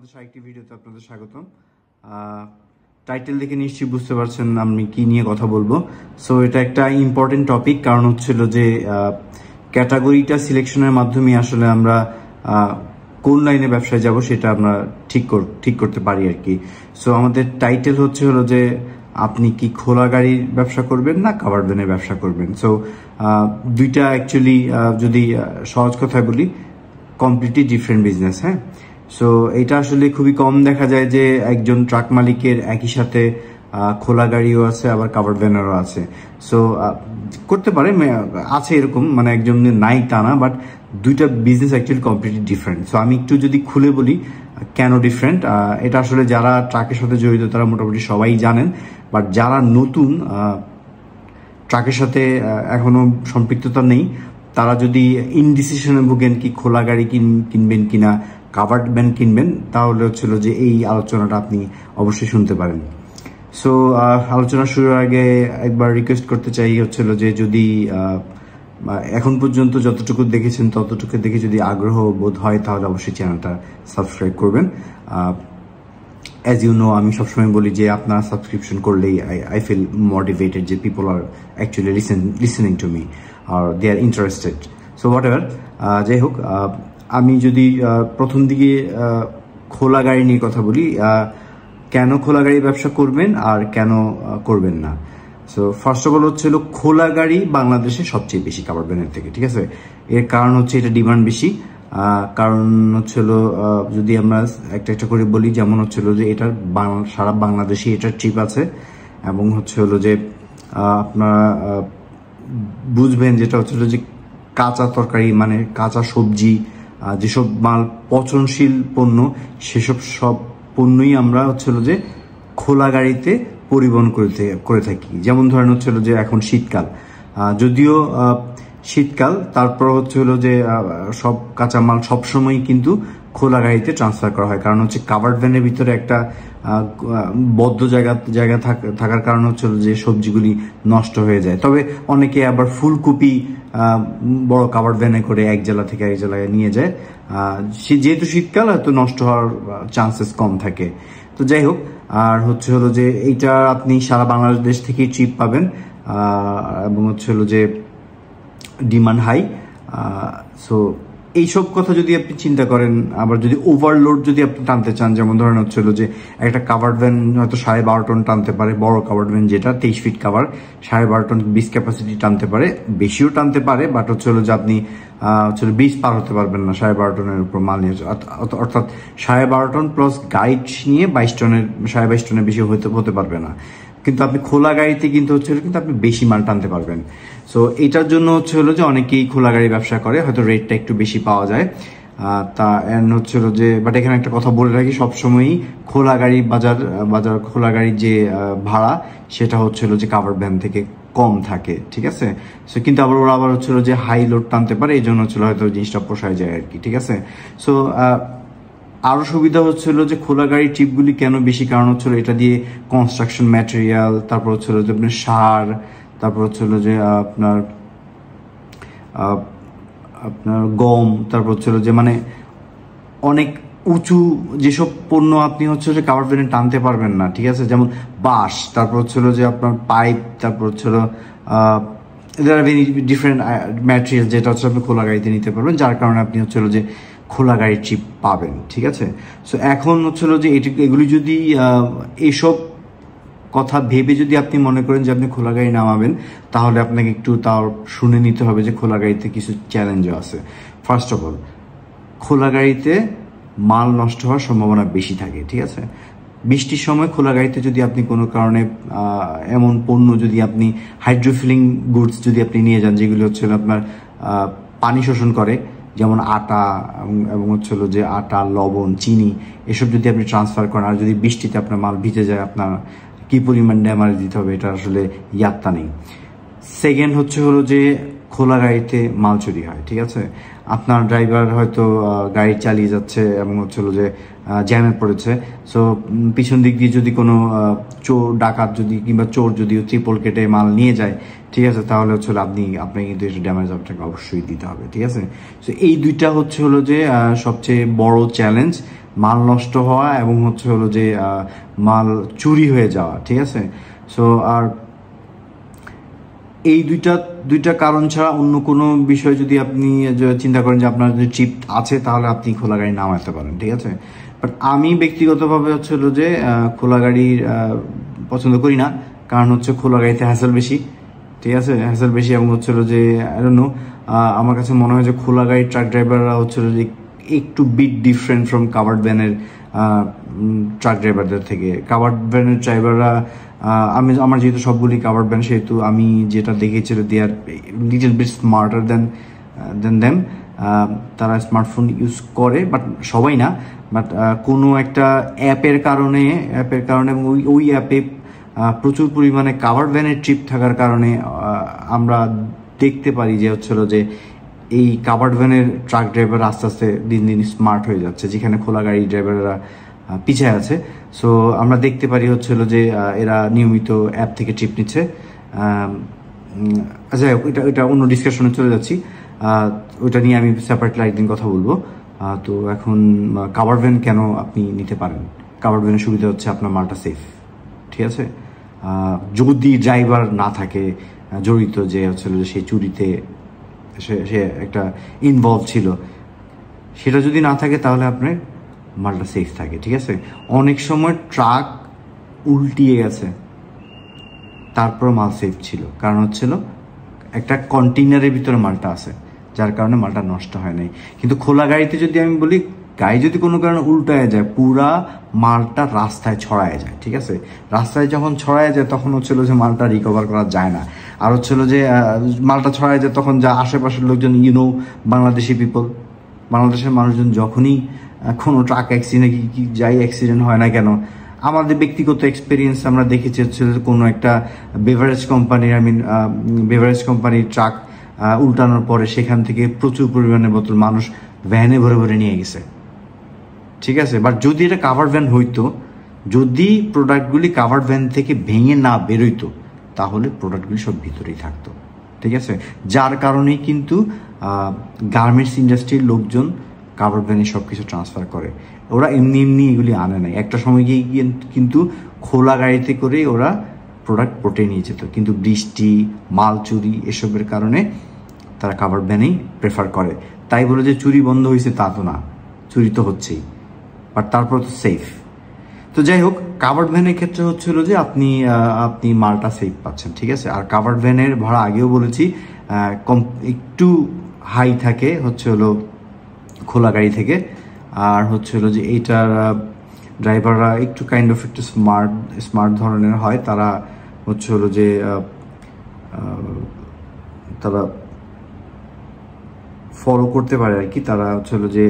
আমাদের আরেকটি ভিডিওতে আপনাদের স্বাগতম। টাইটেল দেখে নিশ্চয়ই বুঝতে পারছেন আমি কি নিয়ে কথা বলবো। সো এটা একটা ইম্পর্টেন্ট টপিক, কারণ হচ্ছিল যে ক্যাটাগরিটা সিলেকশনের মাধ্যমে আসলে আমরা কোন লাইনে ব্যবসায় যাব সেটা আমরা ঠিক করতে পারি আর কি। সো আমাদের টাইটেল হলো যে আপনি কি খোলা গাড়ির ব্যবসা করবেন না কাভার্ড ভ্যানের ব্যবসা করবেন। সো দুইটা অ্যাকচুয়ালি যদি সহজ কথায় বলি, কমপ্লিটলি ডিফারেন্ট বিজনেস। হ্যাঁ, সো এটা আসলে খুবই কম দেখা যায় যে একজন ট্রাক মালিকের একই সাথে খোলা গাড়িও আছে আবার কাভার্ড ভ্যানেরও আছে। সো করতে পারে, আছে এরকম, মানে একজন নাই তা না, বাট দুইটা business actually completely different. So আমি একটু যদি খুলে বলি কেন ডিফারেন্ট, এটা আসলে যারা ট্রাকের সাথে জড়িত তারা মোটামুটি সবাই জানেন, বাট যারা নতুন ট্রাকের সাথে এখনো সম্পৃক্ততা নেই তারা যদি ইনডিসিশনে ভুগেন কি খোলা গাড়ি কিনবেন কিনা কাভার্ড ভ্যান কিনবেন, তাহলে হচ্ছিল যে এই আলোচনাটা আপনি অবশ্যই শুনতে পারেন। সো আলোচনা শুরুর আগে একবার রিকোয়েস্ট করতে চাই হচ্ছিল যে যদি এখন পর্যন্ত যতটুকু দেখেছেন ততটুকু দেখে যদি আগ্রহ বোধ হয় তাহলে অবশ্যই চ্যানেলটা সাবস্ক্রাইব করবেন। অ্যাজ ইউ নো, আমি সবসময় বলি যে আপনারা সাবস্ক্রিপশন করলেই আই ফিল মোটিভেটেড যে people are actually listening to me আর they are interested. So whatever, যাই হোক, আমি যদি প্রথম দিকে খোলা গাড়ি নিয়ে কথা বলি, কেন খোলা গাড়ি ব্যবসা করবেন আর কেন করবেন না। সো ফার্স্ট অফ অল হচ্ছিল খোলা গাড়ি বাংলাদেশে সবচেয়ে বেশি কাভার্ড ভ্যানের থেকে, ঠিক আছে। এর কারণ হচ্ছে এটা ডিমান্ড বেশি। কারণ হচ্ছিল যদি আমরা একটা করে বলি, যেমন হচ্ছিল যে এটার সারা বাংলাদেশে এটার ট্রিপ আছে, এবং হচ্ছিল যে আপনারা বুঝবেন যেটা হচ্ছিল যে কাঁচা তরকারি মানে কাঁচা সবজি, যেসব মাল পচনশীল পণ্য সেসব সব পণ্যই আমরা হচ্ছিল যে খোলা গাড়িতে পরিবহন করে থাকি। যেমন ধরেন হচ্ছিল যে এখন শীতকাল, যদিও শীতকাল, তারপর হচ্ছিল যে সব কাঁচামাল সবসময় কিন্তু খোলা গাড়িতে ট্রান্সফার করা হয়, কারণ হচ্ছে কাভার্ড ভ্যানের ভিতরে একটা বদ্ধ জায়গা থাকার কারণ হচ্ছিল যে সবজিগুলি নষ্ট হয়ে যায়। তবে অনেকে আবার ফুলকপি বড় কাভার্ড ভ্যানে করে এক জেলা থেকে এক জেলায় নিয়ে যায়, যেহেতু শীতকাল হয়তো নষ্ট হওয়ার চান্সেস কম থাকে। তো যাই হোক, আর হলো যে এইটা আপনি সারা বাংলাদেশ থেকেই ট্রিপ পাবেন, এবং হলো যে ডিমান্ড হাই। সো এইসব কথা যদি আপনি চিন্তা করেন, আবার যদি ওভারলোড যদি আপনি টানতে চান, যেমন ধরেন হচ্ছিল যে একটা কাভার্ড ভ্যান হয়তো 12.5 টন টানতে পারে, বড় কাভার্ড ভ্যান যেটা 23 ফিট কাভার 12.5 টন 20 ক্যাপাসিটি টানতে পারে, বেশিও টানতে পারে, বাট হচ্ছিল যে আপনি 20 পার হতে পারবেন না 12.5 টনের উপর মাল নিয়ে, অর্থাৎ 12.5 টন প্লাস গাইড নিয়ে 22 টনের 22.5 টনের বেশি হতে পারবে না। কিন্তু আপনি খোলা গাড়িতে কিন্তু কিন্তু আপনি বেশি মাল টানতে পারবেন। সো এটার জন্য হলো যে অনেকেই খোলা গাড়ি ব্যবসা করে, হয়তো রেটটা একটু বেশি পাওয়া যায়। তা হচ্ছিল যে, বাট এখানে একটা কথা বলে রাখি, সবসময়ই খোলা গাড়ি বাজার খোলা গাড়ির যে ভাড়া সেটা হচ্ছিল যে কাভার্ড ভ্যান থেকে কম থাকে, ঠিক আছে। সো কিন্তু ওরা আবার হচ্ছিল যে হাই লোড টানতে পারে, এই জন্য হচ্ছিল হয়তো জিনিসটা পোষায় যায় আর কি, ঠিক আছে। সো আরো সুবিধা হচ্ছিল যে খোলা গাড়ির ট্রিপগুলি কেন বেশি, কারণ হচ্ছিল এটা দিয়ে কনস্ট্রাকশন ম্যাটেরিয়াল, তারপর হচ্ছিল যে আপনার সার, তারপর হচ্ছিল যে আপনার গম, তারপর হচ্ছিল যে মানে অনেক উঁচু যেসব পণ্য আপনি হচ্ছে যে কাভার্ড ভ্যানে টানতে পারবেন না, ঠিক আছে। যেমন বাঁশ, তারপর হচ্ছিল যে আপনার পাইপ, তারপর হচ্ছিল দেয়ার আর ভেরি ডিফারেন্ট ম্যাটেরিয়াল যেটা হচ্ছে আপনি খোলা গাড়িতে নিতে পারবেন, যার কারণে আপনি হচ্ছিল যে খোলা গাড়ির ট্রিপ পাবেন, ঠিক আছে। সো এখন হচ্ছিল যে এগুলি যদি এইসব কথা ভেবে যদি আপনি মনে করেন যে আপনি খোলা গাড়ি নামাবেন, তাহলে আপনাকে একটু তাও শুনে নিতে হবে যে খোলা গাড়িতে কিছু চ্যালেঞ্জও আছে। ফার্স্ট অফ অল, খোলা গাড়িতে মাল নষ্ট হওয়ার সম্ভাবনা বেশি থাকে, ঠিক আছে। বৃষ্টির সময় খোলা গাড়িতে যদি আপনি কোনো কারণে এমন পণ্য যদি আপনি হাইড্রোফিলিং গুডস যদি আপনি নিয়ে যান, যেগুলি হচ্ছে আপনার পানি শোষণ করে, যেমন আটা এবং হচ্ছিল যে আটা, লবণ, চিনি, এসব যদি আপনি ট্রান্সফার করেন, আর যদি বৃষ্টিতে আপনার মাল ভিজে যায়, আপনার কি পরিমাণ ড্যামেজ দিতে হবে এটা আসলে ইয়াত্তা নেই। সেকেন্ড হলো যে খোলা গাড়িতে মাল চুরি হয়, ঠিক আছে। আপনার ড্রাইভার হয়তো গাড়ি চালিয়ে যাচ্ছে এবং হলো যে জ্যামে পড়েছে, সো পিছন দিক দিয়ে যদি কোনো চোর ডাকাত যদি কিংবা চোর যদি ট্রিপল কেটে মাল নিয়ে যায়, ঠিক আছে, তাহলে হলো আপনি কিন্তু এটা ড্যামেজ আপনাকে অবশ্যই দিতে হবে, ঠিক আছে। সো এই দুইটা হলো যে সবচেয়ে বড় চ্যালেঞ্জ মাল নষ্ট হওয়া এবং হচ্ছে হলো যে মাল চুরি হয়ে যাওয়া, ঠিক আছে। সো আর এই দুইটা কারণ ছাড়া অন্য কোনো বিষয় যদি আপনি চিন্তা করেন যে আপনার যদি চিপ আছে তাহলে আপনি খোলা গাড়ি নামাতে পারেন, ঠিক আছে। বাট আমি ব্যক্তিগতভাবে হচ্ছে হলো যে খোলা গাড়ি পছন্দ করি না, কারণ হচ্ছে খোলা গাড়িতে হ্যাসেল বেশি, ঠিক আছে, হ্যাসেল বেশি। এবং হচ্ছে হলো যে আই ডোন্ট নো, আমার কাছে মনে হয় যে খোলা গাড়ির ট্রাক ড্রাইভাররা হচ্ছে হলো যে একটু বিট ডিফারেন্ট ফ্রম কাভার্ড ভ্যানের ট্রাক ড্রাইভারদের থেকে। কাভার্ড ভ্যানের ড্রাইভাররা আমার যেহেতু সবগুলি কাভার্ড ভ্যান, সেহেতু আমি যেটা দেখেছি they are little bit smarter than them. তারা স্মার্টফোন ইউজ করে, বাট সবাই না, বাট কোনো একটা অ্যাপের কারণে এবং ওই অ্যাপে প্রচুর পরিমাণে কাভার্ড ভ্যানের ট্রিপ থাকার কারণে আমরা দেখতে পারি যে হচ্ছিল যে এই কাভার্ড ভ্যানের ট্রাক ড্রাইভার আস্তে আস্তে দিন দিন স্মার্ট হয়ে যাচ্ছে, যেখানে খোলা গাড়ি ড্রাইভাররা পিছিয়ে আছে। সো আমরা দেখতে পারি হচ্ছিল যে এরা নিয়মিত অ্যাপ থেকে ট্রিপ নিচ্ছে। আচ্ছা, এটা অন্য ডিসকাশনে চলে যাচ্ছি, ওইটা নিয়ে আমি সেপারেটলি একদিন কথা বলবো। তো এখন কাভার্ড ভ্যান কেন আপনি নিতে পারেন? কাভার্ড ভ্যানের সুবিধা হচ্ছে আপনার মালটা সেফ, ঠিক আছে। যদি ড্রাইভার না থাকে জড়িত, যে হচ্ছিল যে সে চুরিতে সে একটা ইনভলভ ছিল, সেটা যদি না থাকে তাহলে আপনার মালটা সেফ থাকে, ঠিক আছে। অনেক সময় ট্রাক উল্টিয়ে গেছে, তারপর মাল সেফ ছিল, কারণ হচ্ছিল একটা কন্টেইনারের ভিতরে মালটা আছে, যার কারণে মালটা নষ্ট হয় নাই। কিন্তু খোলা গাড়িতে যদি আমি বলি, গাড়ি যদি কোনো কারণে উল্টায় যায়, পুরা মালটা রাস্তায় ছড়ায় যায়, ঠিক আছে। রাস্তায় যখন ছড়ায় যায় তখন হচ্ছিল যে মালটা রিকভার করা যায় না। আর হচ্ছিল যে মালটা ছড়ায় যায় তখন যা আশেপাশের লোকজন, বাংলাদেশি পিপল, বাংলাদেশের মানুষজন যখনই কোনো ট্রাক অ্যাক্সিডেন্ট কি যাই অ্যাক্সিডেন্ট হয় না কেন, আমাদের ব্যক্তিগত এক্সপিরিয়েন্স আমরা দেখেছি হচ্ছে কোনো একটা বেভারেজ কোম্পানির ট্রাক উল্টানোর পরে সেখান থেকে প্রচুর পরিমাণে বোতল মানুষ ভ্যানে ভরে ভরে নিয়ে গেছে, ঠিক আছে। বাট যদি এটা কাভার্ড ভ্যান হইতো, যদি প্রোডাক্টগুলি কাভার্ড ভ্যান থেকে ভেঙে না বেরোইতো, তাহলে প্রোডাক্টগুলি সব ভিতরেই থাকতো, ঠিক আছে। যার কারণেই কিন্তু গার্মেন্টস ইন্ডাস্ট্রির লোকজন কাভার্ড ভ্যানে সব কিছু ট্রান্সফার করে। ওরা এমনি এগুলি আনে নাই, একটা সময় গিয়ে কিন্তু খোলা গাড়িতে করে ওরা প্রোডাক্ট পটে নিয়ে যেত। কিন্তু বৃষ্টি, মাল চুরি এসবের কারণে তারা কাভার্ড ভ্যানেই প্রেফার করে। তাই বলে যে চুরি বন্ধ হয়েছে তা তো না, চুরি তো হচ্ছেই, বাট তারপর তো সেফ। তো যাই হোক, কাভার্ড ভ্যানের ক্ষেত্রে হচ্ছিল যে আপনি মালটা সেফ পাচ্ছেন, ঠিক আছে। আর কাভার্ড ভ্যানের ভাড়া আগেও বলেছি একটু হাই থাকে হচ্ছে হলো খোলা গাড়ি থেকে। আর হচ্ছে হলো যে এইটার ড্রাইভাররা একটু একটু স্মার্ট ধরনের হয়। তারা হচ্ছে হলো যে তারা ফলো করতে পারে আর কি। তারা হচ্ছে হলো যে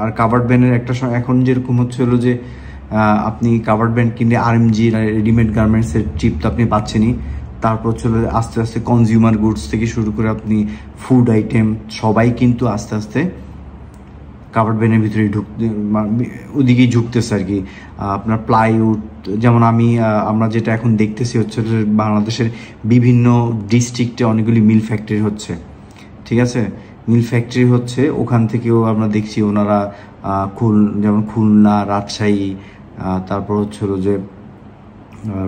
আর কাভার্ড ভ্যানের একটা এখন যেরকম হচ্ছে হলো যে আপনি কাভার্ড ভ্যান কিনলে আরএমজি রেডিমেড গার্মেন্টসের চিপ তো আপনি পাচ্ছেনই। তারপর হচ্ছে আস্তে আস্তে কনজিউমার গুডস থেকে শুরু করে আপনি ফুড আইটেম সবাই কিন্তু আস্তে আস্তে কাভার্ড ভ্যানের ভিতরে ওদিকেই ঝুঁকতেছে আর কি। আপনার প্লাইউড, যেমন আমরা যেটা এখন দেখতেছি হচ্ছে বাংলাদেশের বিভিন্ন ডিস্ট্রিক্টে অনেকগুলি মিল ফ্যাক্টরি হচ্ছে, ঠিক আছে। মিল ফ্যাক্টরি হচ্ছে, ওখান থেকেও আমরা দেখছি ওনারা যেমন খুলনা, রাজশাহী, তারপর হচ্ছে যে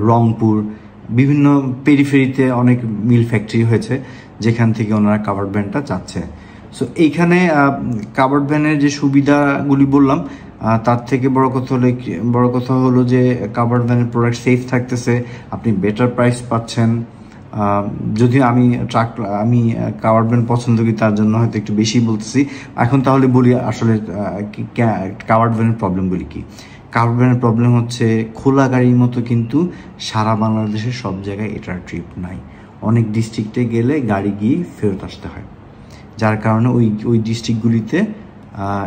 রংপুর, বিভিন্ন পেরিফেরিতে অনেক মিল ফ্যাক্টরি হয়েছে, যেখান থেকে ওনারা কাভার্ড ভ্যানটা চাচ্ছে। সো এইখানে কাভার্ড ভ্যানের যে সুবিধাগুলি বললাম, তার থেকে বড় কথা হলো যে কাভার্ড ভ্যানের প্রোডাক্ট সেফ থাকতেছে, আপনি বেটার প্রাইস পাচ্ছেন। যদি আমি কাভার্ড ভ্যান পছন্দ করি, তার জন্য হয়তো একটু বেশি বলতেছি। এখন তাহলে বলি আসলে কাভার্ড ভ্যানের প্রবলেমগুলি কি। কাভার্ড ভ্যানের প্রবলেম হচ্ছে খোলা গাড়ির মতো কিন্তু সারা বাংলাদেশের সব জায়গায় এটার ট্রিপ নাই। অনেক ডিস্ট্রিক্টে গেলে গাড়ি গিয়ে ফেরত আসতে হয়, যার কারণে ওই ডিস্ট্রিক্টগুলিতে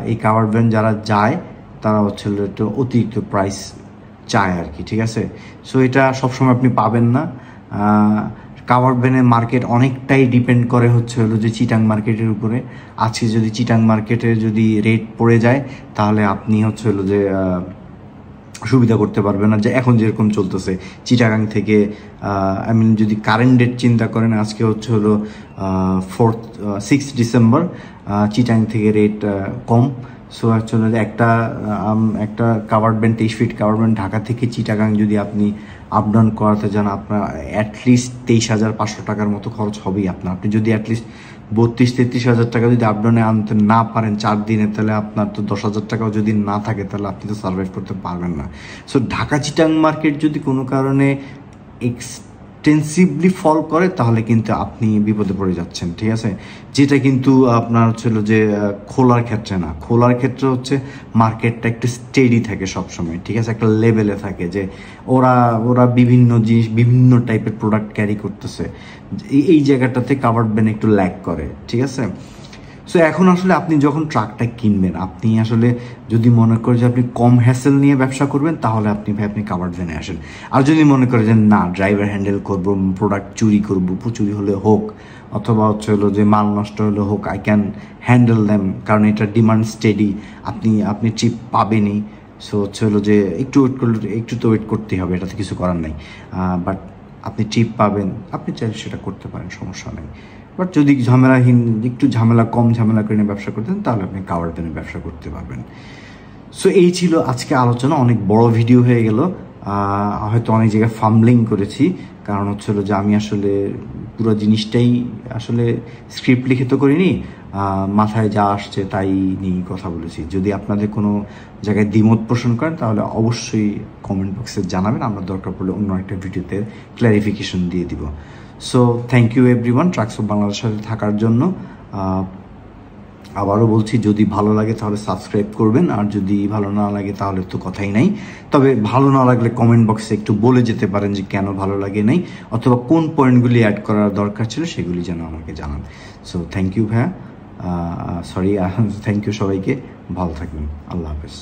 এই কাভার্ড ভ্যান যারা যায় তারা হচ্ছে একটু অতিরিক্ত প্রাইস চায় আর কি, ঠিক আছে। সো এটা সবসময় আপনি পাবেন না। কাভার্ড ভ্যানের মার্কেট অনেকটাই ডিপেন্ড করে হচ্ছে যে চিটাং মার্কেটের উপরে। আজকে যদি চিটাং মার্কেটে যদি রেট পড়ে যায়, তাহলে আপনি হচ্ছে যে সুবিধা করতে পারবে না। যে এখন যেরকম চলতেছে চিটাগাং থেকে, যদি কারেন্ট ডেট চিন্তা করেন, আজকে হচ্ছে 6 ডিসেম্বর, চিটাং থেকে রেট কম। সো অ্যাকচুয়ালি একটা covered van 23 feet covered van Dhaka থেকে চিটাগাং যদি আপনি আপ ডাউন করাতে যান, আপনার অ্যাটলিস্ট 23,500 টাকার মতো খরচ হবেই আপনার। আপনি যদি অ্যাটলিস্ট 32-33 হাজার টাকা যদি আপ ডাউনে আনতে না পারেন 4 দিনে, তাহলে আপনার তো 10,000 টাকাও যদি না থাকে তাহলে আপনি তো সার্ভাইভ করতে পারবেন না। সো ঢাকা চিটাগাং মার্কেট যদি কোনো কারণে এক্সটেন্সিভলি ফল করে তাহলে কিন্তু আপনি বিপদে পড়ে যাচ্ছেন, ঠিক আছে? যেটা কিন্তু আপনার হচ্ছিল যে খোলার ক্ষেত্রে না। খোলার ক্ষেত্রে হচ্ছে মার্কেটটা একটু স্টেডি থাকে সবসময়, ঠিক আছে, একটা লেভেলে থাকে যে ওরা বিভিন্ন জিনিস বিভিন্ন টাইপের প্রোডাক্ট ক্যারি করতেছে। এই জায়গাটাতে কাভার্ড ভ্যান একটু ল্যাক করে, ঠিক আছে? সো এখন আসলে আপনি যখন ট্রাকটা কিনবেন, আপনি আসলে যদি মনে করেন যে আপনি কম হ্যাসেল নিয়ে ব্যবসা করবেন তাহলে আপনি কাভার্ড ভ্যানে আসেন। আর যদি মনে করেন যে না, ড্রাইভার হ্যান্ডেল করবো, প্রোডাক্ট চুরি করবো, চুরি হলে হোক অথবা হচ্ছে হলো যে মাল নষ্ট হলে হোক, আই ক্যান হ্যান্ডেল দ্যাম, কারণ এটা ডিমান্ড স্টেডি, আপনি চিপ পাবেনই। সো হচ্ছে হলো যে একটু ওয়েট করতেই হবে, এটাতে কিছু করার নাই। বাট আপনি চিপ পাবেন, আপনি চাইলে সেটা করতে পারেন, সমস্যা নেই। বাট যদি একটু কম ঝামেলা করে ব্যবসা করতেন তাহলে আপনি কাভার্ড ভ্যানে ব্যবসা করতে পারবেন। সো এই ছিল আজকে আলোচনা, অনেক বড় ভিডিও হয়ে গেল, হয়তো অনেক জায়গায় ফাম্বলিং করেছি, কারণ হচ্ছিল যে আমি আসলে পুরো জিনিসটাই আসলে স্ক্রিপ্ট লিখে তো করিনি, মাথায় যা আসছে তাই নিয়ে কথা বলেছি। যদি আপনাদের কোনো জায়গায় দ্বিমত পোষণ করেন তাহলে অবশ্যই কমেন্ট বক্সে জানাবেন, আমরা দরকার পড়লে অন্য একটা ভিডিওতে ক্ল্যারিফিকেশন দিয়ে দিব। So thank you everyone trucks of বাংলাদেশের সাথে থাকার জন্য। আবারও বলছি, যদি ভালো লাগে তাহলে সাবস্ক্রাইব করবেন, আর যদি ভালো না লাগে তাহলে তো কথাই নাই। তবে ভালো না লাগলে কমেন্ট বক্সে একটু বলে যেতে পারেন যে কেন ভালো লাগে নাই, অথবা কোন পয়েন্টগুলি অ্যাড করার দরকার ছিল সেগুলি যেন আমাকে জানান। সো থ্যাংক ইউ ভাইয়া, থ্যাংক ইউ সবাইকে, ভালো থাকবেন, আল্লাহ হাফেজ।